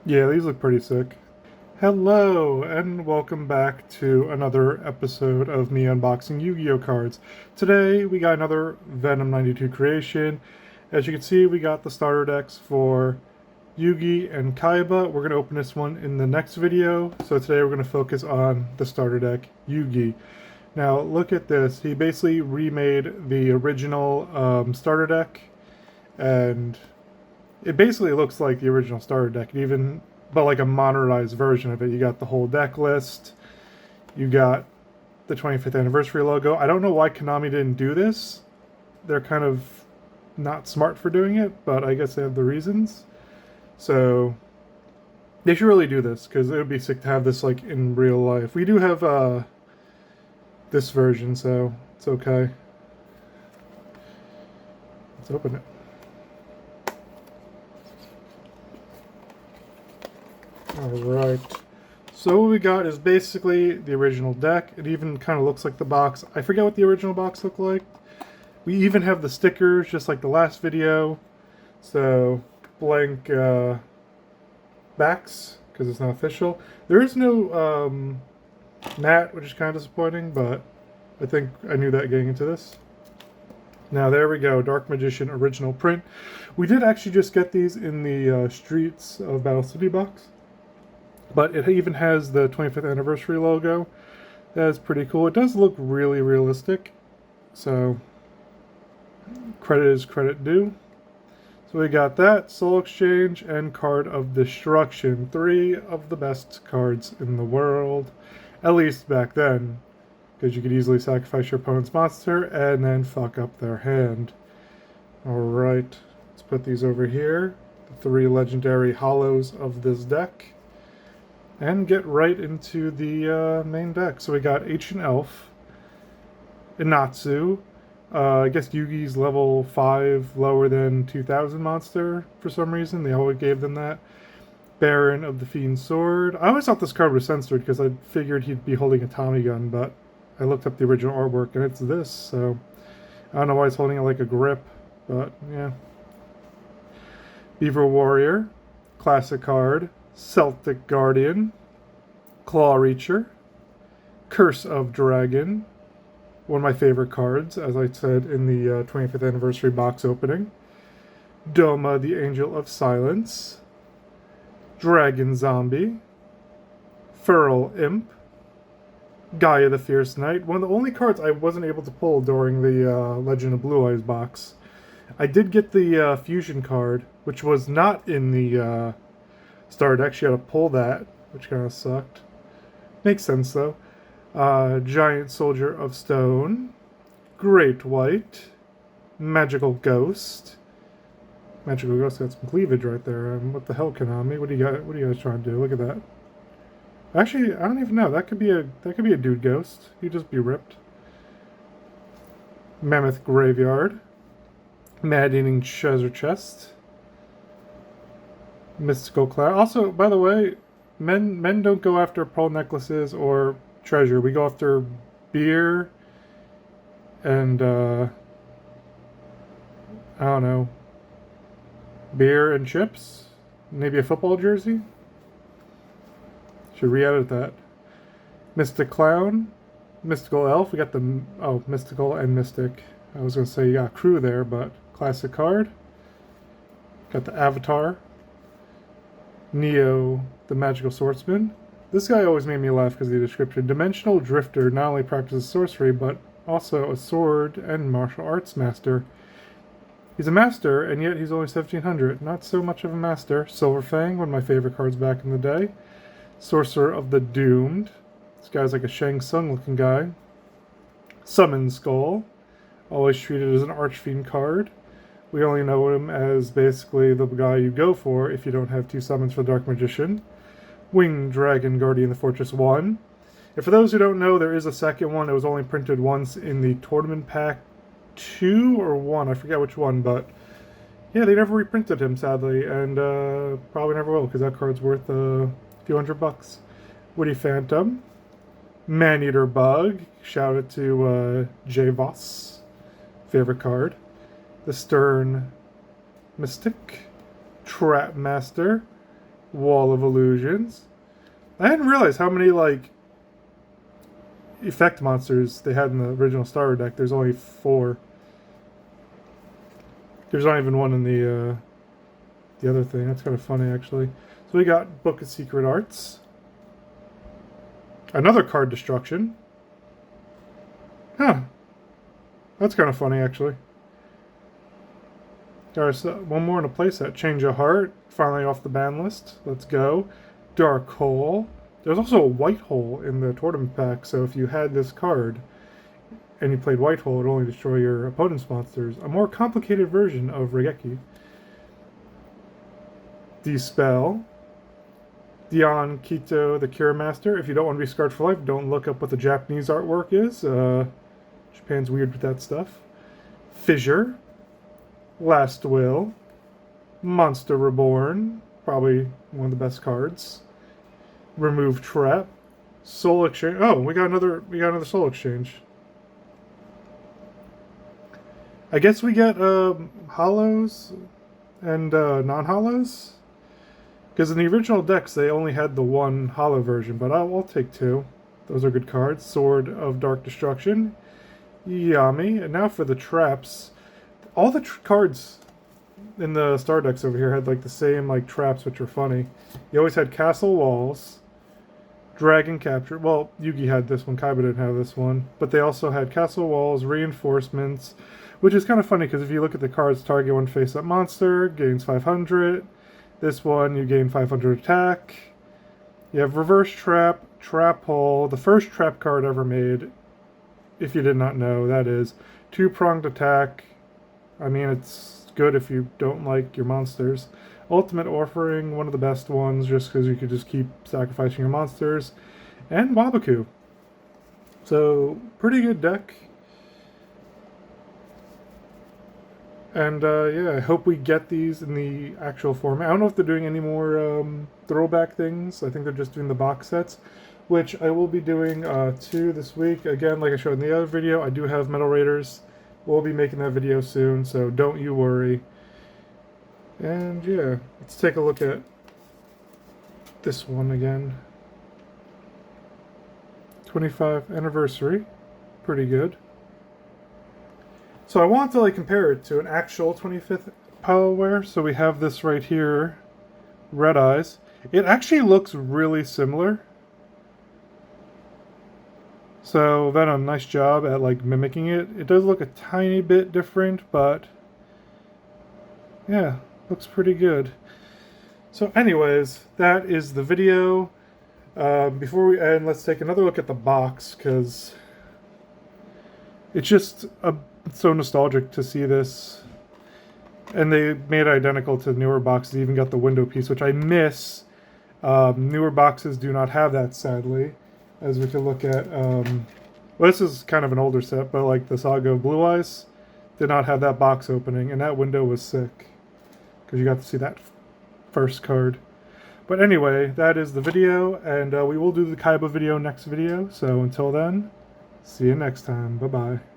Yeah, these look pretty sick. Hello, and welcome back to another episode of me unboxing Yu-Gi-Oh cards. Today, we got another Venom 92 creation. As you can see, we got the starter decks for Yugi and Kaiba. We're going to open this one in the next video. So today we're going to focus on the starter deck, Yugi. Now, look at this. He basically remade the original starter deck, and it basically looks like the original starter deck, even but like a modernized version of it. You got the whole deck list. You got the 25th anniversary logo. I don't know why Konami didn't do this. They're kind of not smart for doing it, but I guess they have the reasons. So they should really do this because it would be sick to have this like in real life. We do have this version, so it's okay. Let's open it. Alright. So what we got is basically the original deck. It even kind of looks like the box. I forget what the original box looked like. We even have the stickers, just like the last video. So, blank backs, because it's not official. There is no mat, which is kind of disappointing, but I think I knew that getting into this. Now there we go, Dark Magician original print. We did actually just get these in the Streets of Battle City box. But it even has the 25th anniversary logo. That's pretty cool. It does look really realistic. So, credit is credit due. So we got that, Soul Exchange, and Card of Destruction. 3 of the best cards in the world. At least back then. Because you could easily sacrifice your opponent's monster and then fuck up their hand. Alright, let's put these over here. The 3 legendary hollows of this deck. And get right into the main deck. So we got Ancient Elf, Inatsu. I guess Yugi's level 5 lower than 2000 monster for some reason. They always gave them that. Baron of the Fiend's Sword. I always thought this card was censored because I figured he'd be holding a Tommy gun, but I looked up the original artwork and it's this, so I don't know why he's holding it like a grip, but yeah. Beaver Warrior, classic card. Celtic Guardian, Claw Reacher, Curse of Dragon, one of my favorite cards, as I said in the 25th anniversary box opening. Doma, the Angel of Silence, Dragon Zombie, Feral Imp, Gaia the Fierce Knight. One of the only cards I wasn't able to pull during the Legend of Blue Eyes box. I did get the Fusion card, which was not in the starter deck. She had to pull that, which kind of sucked. Makes sense, though. Giant Soldier of Stone, Great White, Magical Ghost. Magical Ghost got some cleavage right there. What the hell, Konami? What do you got? What are you guys trying to do? Look at that. Actually, I don't even know. That could be a dude ghost. He'd just be ripped. Mammoth Graveyard, Mad Eating Treasure Chest, Mystical Cloud. Also, by the way, men don't go after pearl necklaces or treasure. We go after beer and I don't know, beer and chips. Maybe a football jersey. Should re-edit that. Mystic Clown, Mystical Elf. We got the Mystical and Mystic. I was gonna say you got crew there, but classic card. Got the Avatar. Neo, the Magical Swordsman. This guy always made me laugh because of the description. Dimensional Drifter not only practices sorcery, but also a sword and martial arts master. He's a master, and yet he's only 1700. Not so much of a master. Silver Fang, one of my favorite cards back in the day. Sorcerer of the Doomed. This guy's like a Shang Tsung looking guy. Summon Skull. Always treated as an Archfiend card. We only know him as basically the guy you go for if you don't have 2 summons for Dark Magician. Winged Dragon Guardian of the Fortress 1. And for those who don't know, there is a second one. It was only printed once in the Tournament Pack 2 or 1. I forget which one, but yeah, they never reprinted him, sadly, and probably never will because that card's worth a few $100. Woody Phantom. Maneater Bug. Shout out to J. Voss. Favorite card. The Stern Mystic, Trap Master, Wall of Illusions. I hadn't realized how many, like, effect monsters they had in the original Star deck. There's only 4. There's not even one in the other thing. That's kind of funny, actually. So we got Book of Secret Arts. Another card destruction. Huh. That's kind of funny, actually. There's one more in a playset. Change of Heart. Finally off the ban list. Let's go. Dark Hole. There's also a White Hole in the tournament pack, so if you had this card and you played White Hole, it would only destroy your opponent's monsters. A more complicated version of Regeki. Dispel. Dion Kito, the Cure Master. If you don't want to be scarred for life, don't look up what the Japanese artwork is. Japan's weird with that stuff. Fissure. Last Will. Monster Reborn. Probably one of the best cards. Remove Trap. Soul Exchange. Oh, we got another Soul Exchange. I guess we get hollows and non-hollows. Because in the original decks, they only had the one hollow version, but I'll take 2. Those are good cards. Sword of Dark Destruction. Yami. And now for the traps. All the cards in the Star decks over here had like the same like traps, which are funny. You always had Castle Walls, Dragon Capture. Well, Yugi had this one, Kaiba didn't have this one. But they also had Castle Walls, Reinforcements, which is kind of funny because if you look at the cards, target one face-up monster, gains 500. This one, you gain 500 attack. You have Reverse Trap, Trap Hole, the first trap card ever made, if you did not know, that is. 2-pronged attack. I mean, it's good if you don't like your monsters. Ultimate Offering, one of the best ones, just because you could just keep sacrificing your monsters. And Wabaku. So, pretty good deck. And, yeah, I hope we get these in the actual format. I don't know if they're doing any more throwback things. I think they're just doing the box sets, which I will be doing 2 this week. Again, like I showed in the other video, I do have Metal Raiders. We'll be making that video soon, so don't you worry. And yeah, let's take a look at this one again. 25th anniversary. Pretty good. So I want to like compare it to an actual 25th Palaware. So we have this right here, Red Eyes. It actually looks really similar. So Venom, nice job at like mimicking it. It does look a tiny bit different, but yeah, looks pretty good. So anyways, that is the video. Before we end, let's take another look at the box, because it's just so nostalgic to see this. And they made it identical to newer boxes. They even got the window piece, which I miss. Newer boxes do not have that, sadly. As we can look at, well, this is kind of an older set, but like the Saga of Blue Eyes did not have that box opening, and that window was sick, because you got to see that first card. But anyway, that is the video, and we will do the Kaiba video next video, so until then, see you next time. Bye-bye.